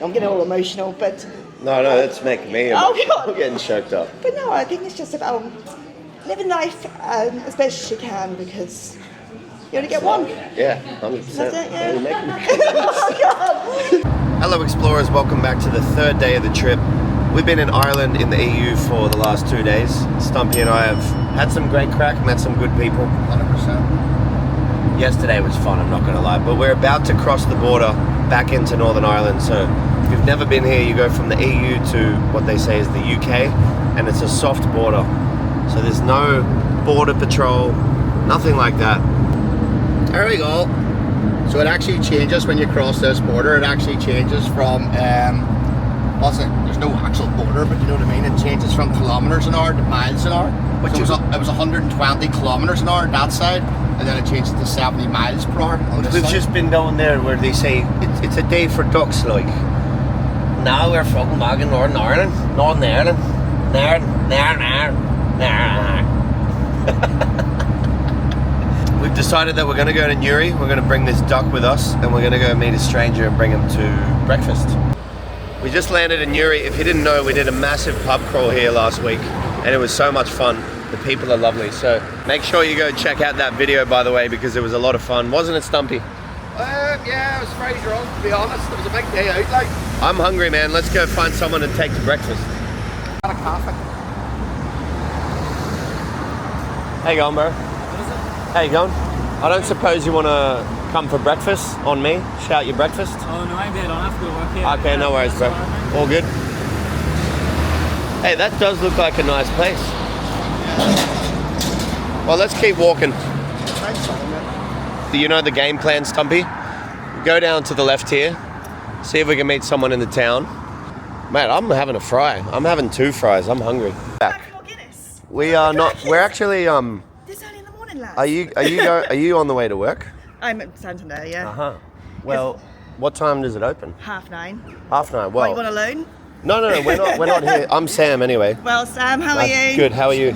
I'm getting all emotional, but... No, that's making me emotional. Oh, God. I'm getting choked up. But no, I think it's just about living life as best as you can, because you only get one. Yeah, 100%. That's it, yeah. You're making me Oh, God. Hello explorers, welcome back to the third day of the trip. We've been in Ireland in the EU for the last 2 days. Stumpy and I have had some great crack, met some good people. 100%. Yesterday was fun, I'm not going to lie, but we're about to cross the border back into Northern Ireland. So if you've never been here, you go from the EU to what they say is the UK, and it's a soft border. So there's no border patrol, nothing like that. There we go. So it actually changes when you cross this border. It actually changes from, there's no actual border, but you know what I mean? It changes from kilometres an hour to miles an hour. Which so it was 120 kilometres an hour that side, and then it changes to 70 miles per hour on this We've side. just been down there where they say it's a day for ducks, like. Now we're fucking back in Northern Ireland. We've decided that we're going to go to Newry. We're going to bring this duck with us, and we're going to go meet a stranger and bring him to breakfast. We just landed in Newry. If you didn't know, we did a massive pub crawl here last week, and it was so much fun. The people are lovely, so make sure you go check out that video, by the way, because it was a lot of fun. Wasn't it, Stumpy? Yeah, I was very drunk, to be honest. It was a big day out, like. I'm hungry, man. Let's go find someone to take to breakfast. Got a coffee. How you going, bro? How you going? I don't suppose you want to come for breakfast on me? Shout your breakfast? Oh no, I'm dead on. I have to go to work here. Okay, no worries, bro. All good? Hey, that does look like a nice place. Well, let's keep walking. You know the game plan, Stumpy? Go down to the left here, see if we can meet someone in the town. Mate, I'm having a fry. I'm having 2 fries. I'm hungry. Back. We are not. We're actually. This early in the morning, lads. Are you on the way to work? I'm at Santander, yeah. Well, what time does it open? 9:30. 9:30. Well, Well, you want a loan? no, we're not here. I'm Sam anyway. Well, Sam, how are you? Good. How are you?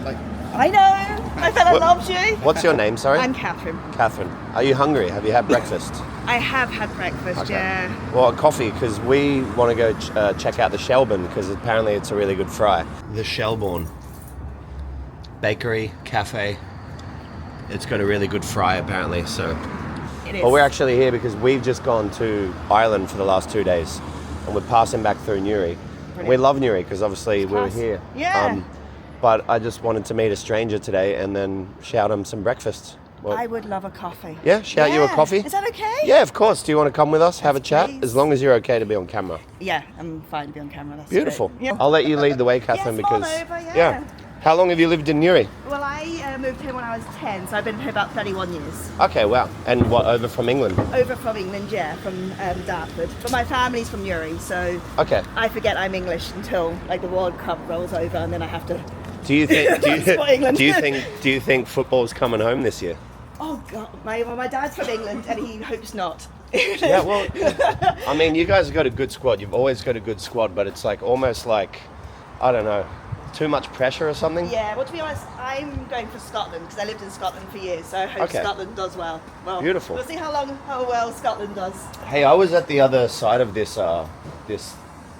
I know. My fella loves you. What's your name? Sorry. I'm Catherine. Catherine. Are you hungry? Have you had breakfast? I have had breakfast, yeah. Well, coffee, because we want to go check out the Shelburne, because apparently it's a really good fry. The Shelburne bakery, cafe. It's got a really good fry, apparently. So. It is. Well, we're actually here because we've just gone to Ireland for the last 2 days, and we're passing back through Newry. Brilliant. We love Newry because obviously we were here. Yeah. But I just wanted to meet a stranger today and then shout him some breakfast. Well, I would love a coffee. yeah, shout you a coffee? Is that okay? Yeah, of course. Do you want to come with us, have a chat? please. As long as you're okay to be on camera. Yeah, I'm fine to be on camera. That's Beautiful. great. Yeah. I'll let you lead the way, Catherine, Yes, come on because over, yeah. How long have you lived in Newry? Well, I moved here when I was 10, so I've been here about 31 years. Okay, wow. And what, over from England? Over from England, yeah, from Dartford. But my family's from Newry, so Okay. I forget I'm English until like the World Cup rolls over, and then I have to. Do you think For England. do you think football's coming home this year? Oh God, my dad's from England, and he hopes not. Yeah, well, I mean, you guys have got a good squad. You've always got a good squad, but it's like almost like, I don't know, too much pressure or something? Yeah, well, to be honest, I'm going for Scotland because I lived in Scotland for years, so I hope Okay. Scotland does well. Well, Beautiful. We'll see how well Scotland does. Hey, I was at the other side of this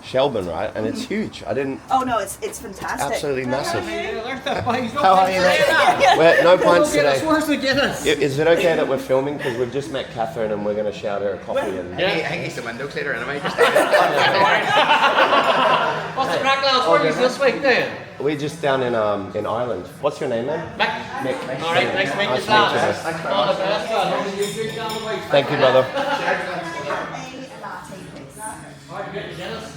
Shelburne, right? And it's huge. I didn't. Oh no, it's fantastic. Absolutely massive. How How are you, mate? Well, no pints today. Where's the Guinness? Is it okay that we're filming? Because we've just met Catherine and we're going to shout her a coffee. And I think he's the window cleaner anyway. Just What's the crack, lads? Where are you this week then? we're just down in Ireland. What's your name, man? Nick. All right, nice to meet you, Nice to meet you, lads. All the best, lad. Thank you, brother. All right, get your Guinness.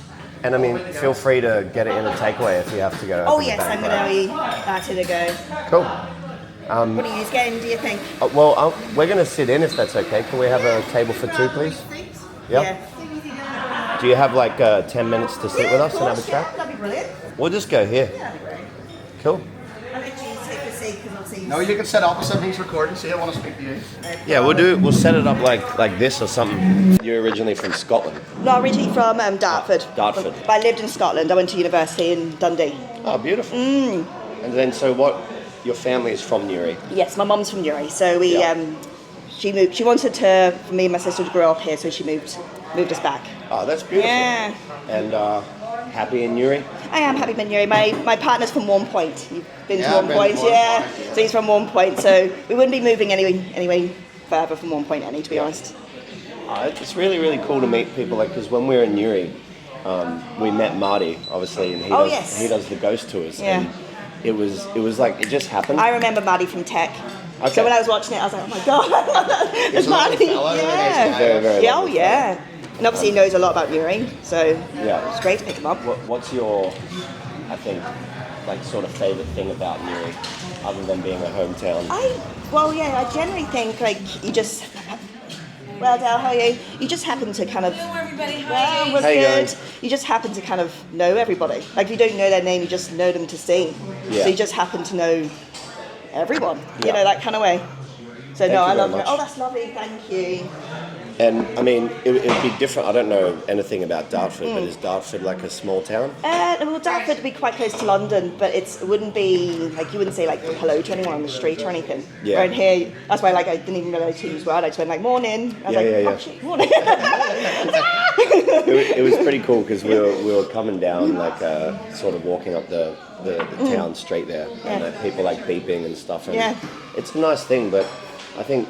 And I mean, feel free to get it in a takeaway if you have to go. Oh open the yes, bank, I'm going right? to be latte to go. Cool. What are you getting, do you think? We're going to sit in if that's okay. Can we have a table for 2, please? Yep. Yeah. Do you have like 10 minutes to sit with us and have a chat? That'd be brilliant. We'll just go here. Yeah, that'd be great. Cool. I'll let you take a seat because obviously. No, you can sit opposite. He's recording. See, I want to speak to you. Yeah, we'll set it up like this or something. You're originally from Scotland. No, originally from Dartford. Dartford. But I lived in Scotland. I went to university in Dundee. Oh, beautiful. And then, so what? Your family is from Newry. Yes, my mum's from Newry, so we Yeah. she moved. She wanted for me and my sister to grow up here, so she moved us back. Oh, that's beautiful. Yeah. And happy in Newry? I am happy in Newry. My partner's from Warm Point. You've been Yeah, to Warm I've been Point, to Warm yeah. Point. So he's from Warm Point, so we wouldn't be moving anyway further from Warm Point to be honest. It's really, really cool to meet people, like, because when we were in Newry, we met Marty, obviously, and yes. he does the ghost tours. Yeah. And it was like, it just happened. I remember Maddie from Tech. Okay. So when I was watching it, I was like, oh my god, it's a lovely Maddie. fella, really nice Yeah. guy. Very, very Yeah, oh lovely yeah. And obviously he knows a lot about Newry, so Yeah. it's great to pick him up. What's your, I think, like, sort of favourite thing about Newry, other than being a hometown? I generally think like you just, well, Dale, how are you? You just happen to kind of, Hello everybody, how well, are you? we're How you good. going? You just happen to kind of know everybody. Like if you don't know their name, you just know them to see. Yeah. So you just happen to know everyone, Yeah. you know, that kind of way. So Thank no, you I very love it. much. Oh, that's lovely, thank you. And I mean, it'd be different. I don't know anything about Dartford, but is Dartford like a small town? Well, Dartford would be quite close to London, but it wouldn't be like you wouldn't say like hello to anyone on the street or anything. Yeah. Right here, that's why like I didn't even realise who you were. I just went like morning. I was Yeah, like, yeah, yeah. oh, shit, morning. It was pretty cool because we were coming down, like sort of walking up the town street there, and people like beeping and stuff. And Yeah. it's a nice thing, but I think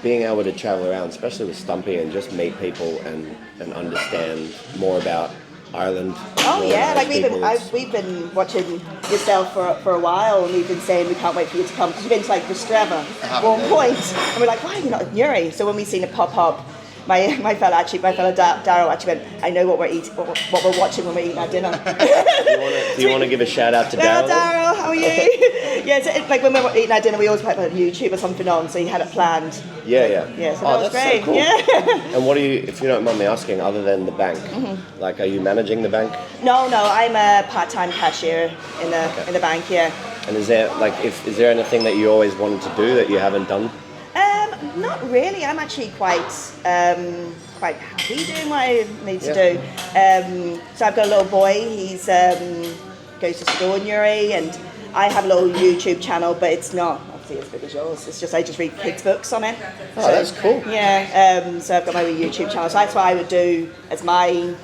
being able to travel around, especially with Stumpy, and just meet people and understand more about Ireland. Oh more yeah, about like people, it's- we've been watching yourself for a while, and we've been saying we can't wait for you to come because you've been to like Streva, Warm Point, and we're like, why are you not in Newry? So when we seen it pop up, my fella Darryl actually went, I know what we're eating, what we're watching when we're eating our dinner. Do you want to give a shout out to Well, Darryl? Darryl, how are you? Yeah, so like when we were eating our dinner, we always put like YouTube or something on, so you had it planned. Yeah. Yeah, so Oh, that was that's so great. cool. Yeah. And what do you, if you don't mind me asking, other than the bank, like, are you managing the bank? No, I'm a part-time cashier in the bank. Yeah. And is there is there anything that you always wanted to do that you haven't done? Not really. I'm actually quite happy doing what I need to do. So I've got a little boy. He's goes to school in Newry, and I have a little YouTube channel, but it's not obviously as big as yours. It's just I just read kids' books on it. Oh, that's cool. Yeah. So I've got my YouTube channel. So that's what I would do as my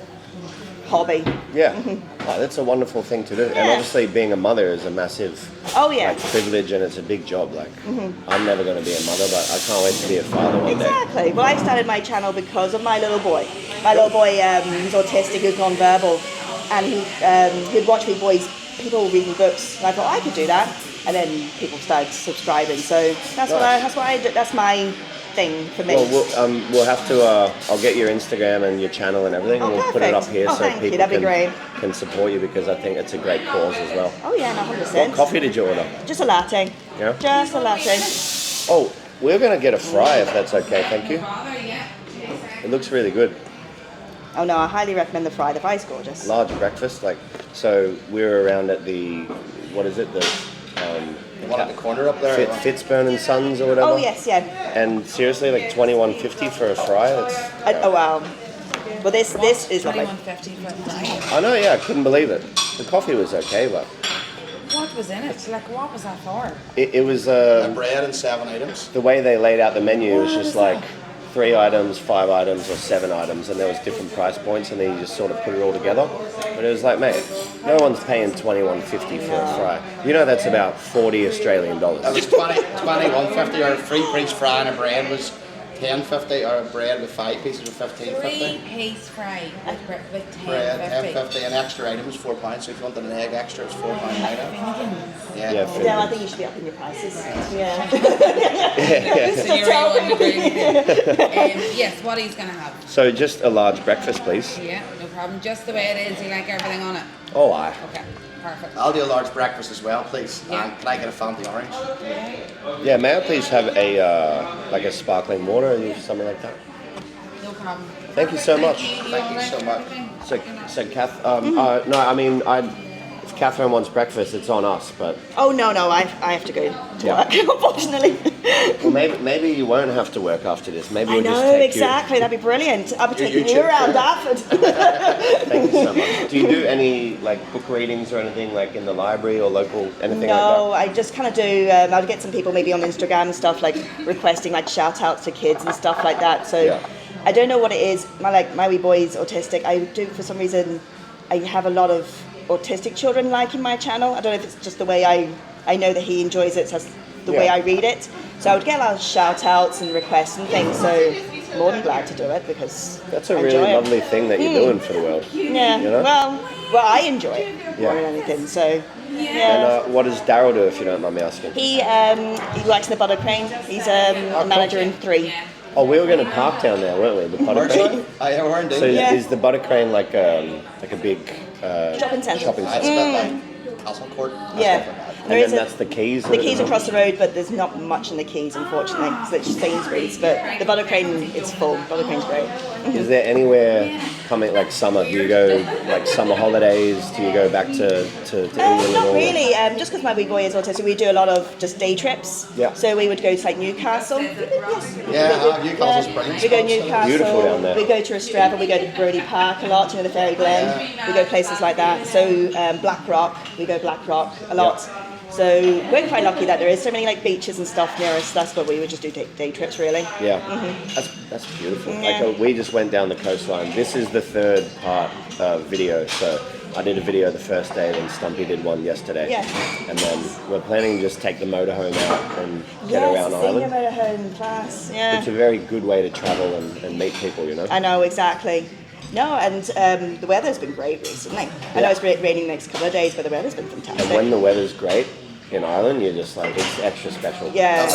hobby. Yeah. Oh, that's a wonderful thing to do. And Yeah. obviously being a mother is a massive Oh yeah. like, privilege, and it's a big job. Like, I'm never going to be a mother, but I can't wait to be a father one day. Exactly. Well, I started my channel because of my little boy. My little boy, he's autistic, he's non-verbal, and he'd watch people reading books, and I thought I could do that, and then people started subscribing. So that's what I do. That's my thing for me. Well, we'll have to. I'll get your Instagram and your channel and everything, and Oh, we'll put it up perfect. here Oh, so thank you. people That'd be great. can support you, because I think it's a great cause as well. Oh yeah, no, 100%. What coffee did you order? Just a latte. Yeah? Just a latte. Oh, we're going to get a fry if that's okay. Thank you. Father, yeah. It looks really good. Oh no, I highly recommend the fry. The fry's gorgeous. Large breakfast, like, so we were around at the, what is it, the The one at the corner up there. Fitzburn and Sons or whatever. Oh yes, yeah. And seriously, like $21.50 for a fry. That's, Oh wow. Well, this is lovely. $21.50 for a fry. I know, yeah, I couldn't believe it. The coffee was okay, but What was in it? Like, what was that for? it was Bread and 7 items. the way they laid out the menu was just like 3 items, 5 items, or 7 items, and there was different price points, and then you just sort of put it all together. But it was like, mate, no one's paying $21.50 for a fry. You know that's about 40 Australian dollars. It was 21.50, or a 3-piece fry and a bread was $10.50, or a bread with 5 pieces was $15.50. 3-piece fry with Bread $10.50. $10.50, and extra item was £4. So if you wanted an egg extra, it's £4 item. Finnegan's. Yeah. Yeah, Yeah, I think you should be upping your prices. Yeah. So you're tell on the green. Yes, what he's gonna have. So just a large breakfast, please. Yeah, no problem. Just the way it is. You like everything on it. Oh, aye. Okay, perfect. I'll do a large breakfast as well, please. Yeah. And can I get a Fanta orange? Yeah, may I please have a like a sparkling water or something like that? No problem. Thank you so much. Thank you so much. So Kath, no, I mean, if Catherine wants breakfast, it's on us. But Oh no, I have to go to work, unfortunately. well, maybe you won't have to work after this. Maybe I we'll just know, take exactly. That'd be brilliant. I'll be taking you YouTube around channel. Dartford. Thank you so much. Do you do any like book readings or anything like in the library or local anything No, like I just kind of do. I'll get some people maybe on Instagram and stuff like requesting like shout outs to kids and stuff like that. So Yeah. I don't know what it is. My wee boy is autistic. I do, for some reason, I have a lot of autistic children liking my channel. I don't know if it's just the way I know that he enjoys it, so that's the way I read it. So I would get a lot of shout outs and requests and things. So more than glad to do it because That's a I really enjoy it. lovely thing that you're doing for the world. Yeah. You know? Well, I enjoy it more than anything. So yeah. And what does Daryl do, if you don't mind me asking? He works in the Butter Crane. He's a manager in 3. Oh, we were going to park down there, weren't we? The Butter Crane. I were indeed. So Yeah. is the Butter Crane like a big Shopping centre. shopping I centre? spent like Castle Court. Yeah. And then that's the Keys? The Keys across the road, but there's not much in the Keys, unfortunately. So it's Sainsbury's, but the Butter Crane, it's full. Butter Crane's great. Is there anywhere coming, like summer, do you go, like summer holidays, do you go back to England? and Not all really, just because my wee boy is autistic, we do a lot of just day trips. Yeah. So we would go to like Newcastle. Yes. Yeah, Newcastle's brilliant. We go Newcastle. Beautiful down there. We go to Restravel. We go to Brodie Park a lot, the Fairy Glen. We go places like that. So Black Rock, we go Black Rock a lot. So we're quite lucky that there is so many like beaches and stuff near us. That's what we would just do day trips really. Yeah, that's beautiful. Yeah. Like we just went down the coastline. This is the third part video. So I did a video the first day, then Stumpy did one yesterday. Yeah. And then we're planning to just take the motorhome out and get around senior Ireland. motorhome class. Yeah. It's a very good way to travel and meet people, you know. I know, exactly. No, and the weather's been great recently. I know it's raining the next couple of days, but the weather's been fantastic. And when the weather's great in Ireland, you're just like, it's extra special. Yeah.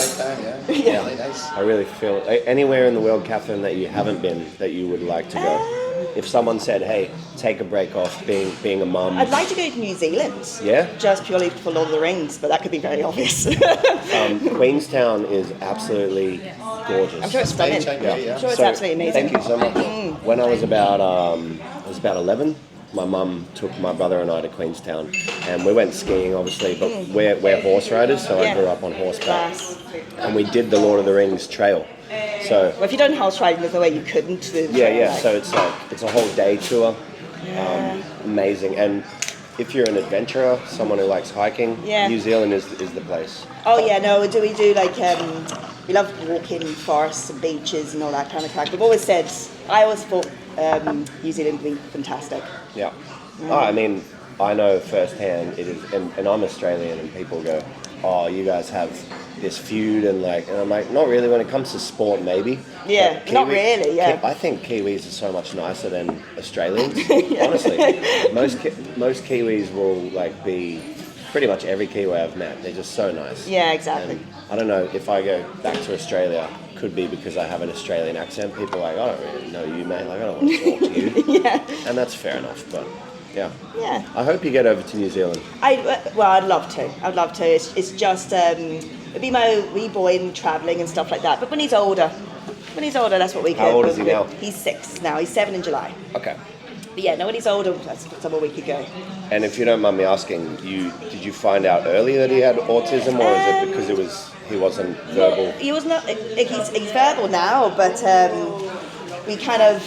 Yeah, really nice. I really feel anywhere in the world, Catherine, that you haven't been that you would like to go. If someone said, "Hey, take a break off being a mum," I'd like to go to New Zealand. Yeah? Just purely for Lord of the Rings, but that could be very obvious. Queenstown is absolutely gorgeous. I'm sure it's stunning. Yeah. I'm sure it's So, absolutely amazing. Thank you so much. When I was about 11, my mum took my brother and I to Queenstown, and we went skiing, obviously, but we're horse riders, so I grew up on horseback, Class. and we did the Lord of the Rings trail. So Well, if you've done horse riding, there's no way you couldn't do yeah. like- So it's a whole day tour. Amazing. And if you're an adventurer, someone who likes hiking, New Zealand is the place. Oh yeah, no, we do like we love walking forests and beaches and all that kind of crack. We've always said, I always thought New Zealand would be fantastic. Yeah. Oh, I mean, I know firsthand it is, and I'm Australian, and people go, "Oh, you guys have this feud," and I'm like, not really. When it comes to sport, maybe. Yeah, But not really. Yeah. I think Kiwis are so much nicer than Australians. Honestly, most Kiwis will be pretty much every Kiwi I've met. They're just so nice. Yeah, exactly. And I don't know if I go back to Australia. Could be because I have an Australian accent. People are like, I don't really know you, mate. Like, I don't want to talk to you. Yeah. And that's fair enough, but yeah. Yeah. I hope you get over to New Zealand. I'd love to. I'd love to. It's just it'd be my wee boy and travelling and stuff like that. But when he's older, that's what we could. How old is he now? He's 6 now. He's 7 in July. Okay. But yeah, no, when he's older, that's somewhere we could go. And if you don't mind me asking, did you find out early that he had autism, or is it because he wasn't verbal? Well, he was not. He's verbal now, but we kind of.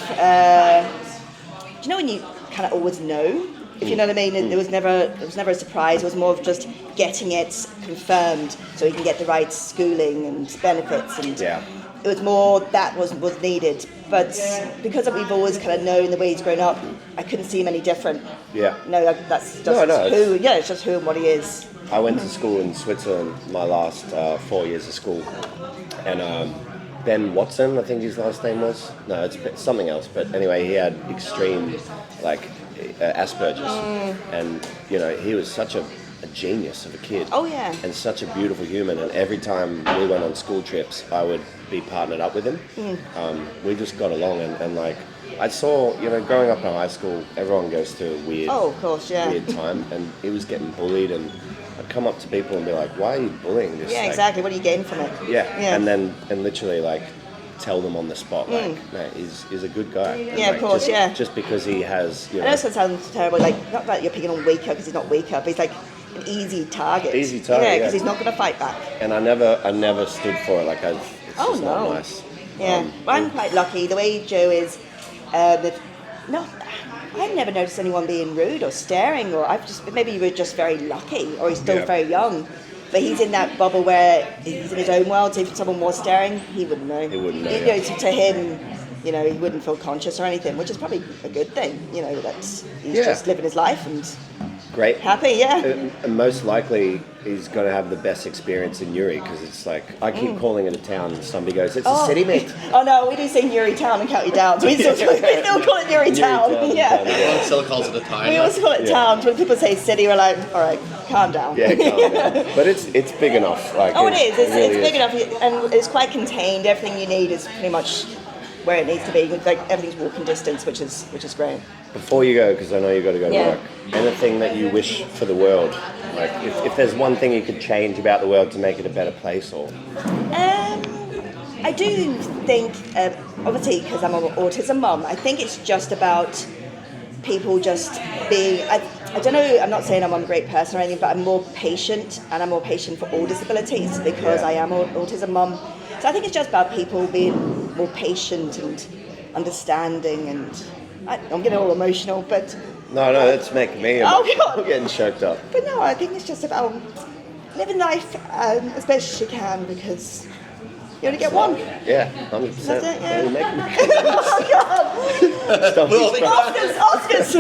Do you know when you kind of always know? If you know what I mean, it was never a surprise. It was more of just getting it confirmed so he can get the right schooling and benefits, and it was more that was needed. But because we've always kind of known the way he's grown up, I couldn't see him any different. Yeah. No, that's just who. Yeah, it's just who and what he is. I went to school in Switzerland my last 4 years of school, and Ben Watson, I think his last name was. No, it's something else. But anyway, he had extreme Asperger's, and he was such a genius of a kid. Oh yeah. And such a beautiful human. And every time we went on school trips, I would be partnered up with him. We just got along, and I saw, growing up in high school, everyone goes through a weird, of course, weird time, and he was getting bullied, and I'd come up to people and be like, "Why are you bullying this?" Yeah, exactly. What are you getting from it? Yeah. And literally tell them on the spot, mate, he's a good guy. Yeah, of course, Just because he has, I know it sounds terrible, not that you're picking on weaker because he's not weaker, but he's like an easy target. Easy target, Yeah, because he's not going to fight back. And I never stood for it. It's just not nice. Yeah, but I'm quite lucky. The way Joe is, I've never noticed anyone being rude or staring, or maybe we're just very lucky, or he's still very young. But he's in that bubble where he's in his own world, so if someone was staring, he wouldn't know. He wouldn't know, To him, you know, he wouldn't feel conscious or anything, which is probably a good thing, you know, that he's Yeah. just living his life and Great. happy, yeah. And most likely he's going to have the best experience in Newry because it's like, I keep calling it a town and somebody goes, it's a city, mate. Oh no, we do say Newry Town and County Down, so we still call it Newry Town. Yeah. Everyone still calls it a town. We also call it towns. When people say city, we're like, all right, calm down. Yeah, calm down. But it's big enough. Like, Oh, it is. It's really big enough, and it's quite contained. Everything you need is pretty much where it needs to be. Like everything's walking distance, which is great. Before you go, because I know you've got to go to Yeah. work, anything that you wish for the world? Like, if there's one thing you could change about the world to make it a better place, or? I do think, obviously, because I'm an autism mum, I think it's just about people just being. I don't know. I'm not saying I'm a great person or anything, but I'm more patient, and I'm more patient for all disabilities because I am an autism mum. So I think it's just about people being more patient and understanding, and I'm getting all emotional, but No, that's making me Oh, emotional. God. I'm getting choked up. no, I think it's just about living life as best as you can because you only get one. Yeah, 100%. That's it, yeah. You're making me Oh God! Oscars!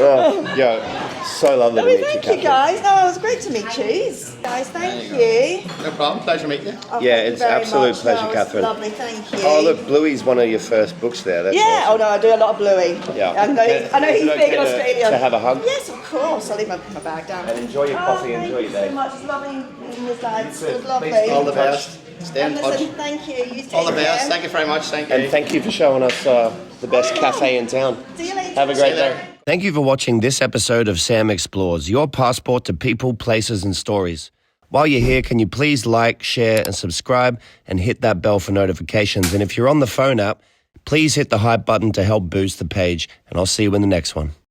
Oh, yeah, so lovely to meet you, Thank you, Catherine. guys. No, it was great to meet you. Guys, thank you. No problem. Pleasure meeting you. Oh, Yeah, thank you it's very absolute much. pleasure, No, it was Catherine. Lovely, thank you. Oh, look, Bluey's one of your first books there. That's Yeah. awesome. Oh no, I do a lot of Bluey. Yeah. I know Is he's it big in okay Australia. to have a hug? Yes, of course. I'll leave my bag down. And enjoy your coffee, Thank enjoy you your day. so much. It's lovely meeting you guys. It was Please lovely. All the best. Stay in And touch. listen, thank you. You take All the best. care. Thank you very much. Thank you. And thank you for showing us the best cafe in town. See you later. Have a great day. Thank you for watching this episode of Sam Explores, your passport to people, places, and stories. While you're here, can you please like, share, and subscribe, and hit that bell for notifications? And if you're on the phone app, please hit the hype button to help boost the page, and I'll see you in the next one.